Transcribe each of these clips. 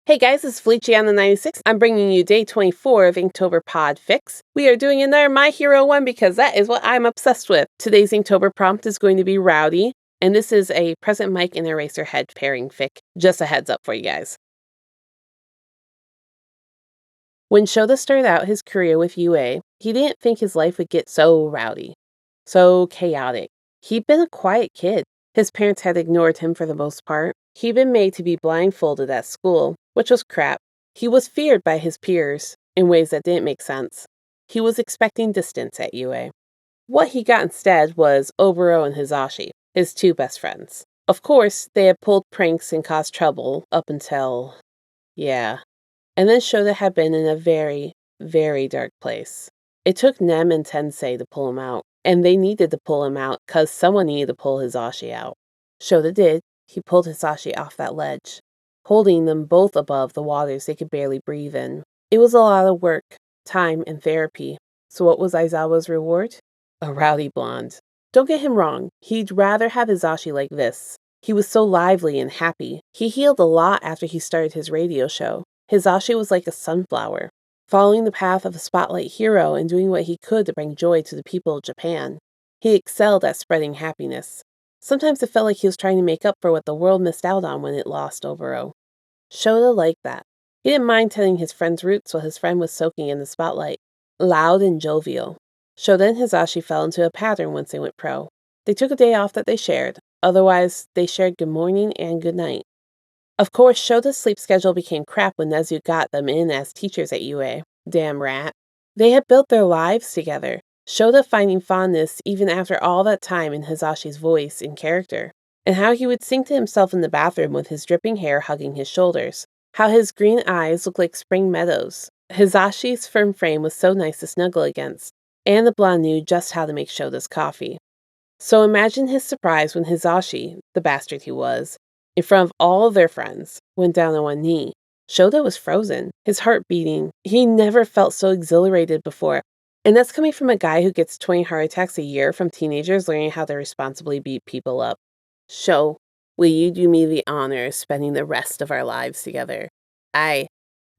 Hey guys, it's Felicia on the 96. I'm bringing you day 24 of Inktober Podfics. We are doing another My Hero one because that is what I'm obsessed with. Today's Inktober prompt is going to be Rowdy, and this is a Present Mic and Eraserhead pairing fic. Just a heads up for you guys. When Shota started out his career with UA, he didn't think his life would get so rowdy, so chaotic. He'd been a quiet kid. His parents had ignored him for the most part. He'd been made to be blindfolded at school, which was crap. He was feared by his peers in ways that didn't make sense. He was expecting distance at UA. What he got instead was Oboro and Hizashi, his two best friends. Of course, they had pulled pranks and caused trouble up until... yeah. And then Shota had been in a very, very dark place. It took Nem and Tensei to pull him out, and they needed to pull him out because someone needed to pull Hizashi out. Shota did. He pulled Hizashi off that ledge, holding them both above the waters they could barely breathe in. It was a lot of work, time, and therapy. So what was Aizawa's reward? A rowdy blonde. Don't get him wrong, he'd rather have Hizashi like this. He was so lively and happy. He healed a lot after he started his radio show. Hizashi was like a sunflower, following the path of a spotlight hero and doing what he could to bring joy to the people of Japan. He excelled at spreading happiness. Sometimes it felt like he was trying to make up for what the world missed out on when it lost Oboro. Shota liked that. He didn't mind telling his friend's roots while his friend was soaking in the spotlight. Loud and jovial. Shota and Hizashi fell into a pattern once they went pro. They took a day off that they shared. Otherwise, they shared good morning and good night. Of course, Shota's sleep schedule became crap when Nezu got them in as teachers at UA. Damn rat. They had built their lives together, Shota finding fondness even after all that time in Hizashi's voice and character, and how he would sing to himself in the bathroom with his dripping hair hugging his shoulders, how his green eyes looked like spring meadows. Hizashi's firm frame was so nice to snuggle against, and the blonde knew just how to make Shota's coffee. So imagine his surprise when Hizashi, the bastard he was, in front of all of their friends, went down on one knee. Shota was frozen, his heart beating. He never felt so exhilarated before. And that's coming from a guy who gets 20 heart attacks a year from teenagers learning how to responsibly beat people up. Sho, will you do me the honor of spending the rest of our lives together? I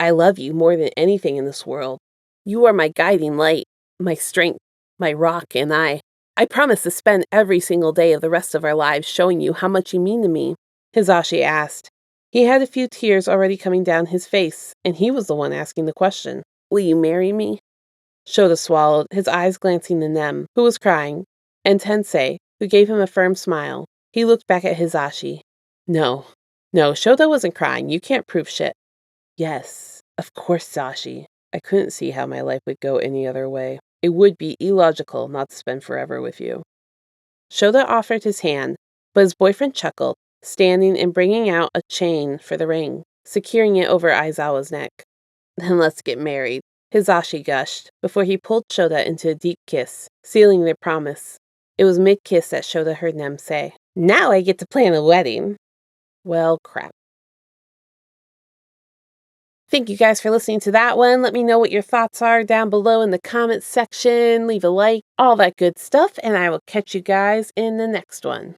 love you more than anything in this world. You are my guiding light, my strength, my rock, and I promise to spend every single day of the rest of our lives showing you how much you mean to me. Hizashi asked. He had a few tears already coming down his face, and he was the one asking the question. Will you marry me? Shota swallowed, his eyes glancing to Nem, who was crying, and Tensei, who gave him a firm smile. He looked back at Hizashi. No, Shota wasn't crying. You can't prove shit. Yes, of course, Hizashi. I couldn't see how my life would go any other way. It would be illogical not to spend forever with you. Shota offered his hand, but his boyfriend chuckled, standing and bringing out a chain for the ring, securing it over Aizawa's neck. Then let's get married, Hizashi gushed, before he pulled Shota into a deep kiss, sealing their promise. It was mid-kiss that Shota heard Nem say, Now I get to plan a wedding. Well, crap. Thank you guys for listening to that one. Let me know what your thoughts are down below in the comments section. Leave a like, all that good stuff, and I will catch you guys in the next one.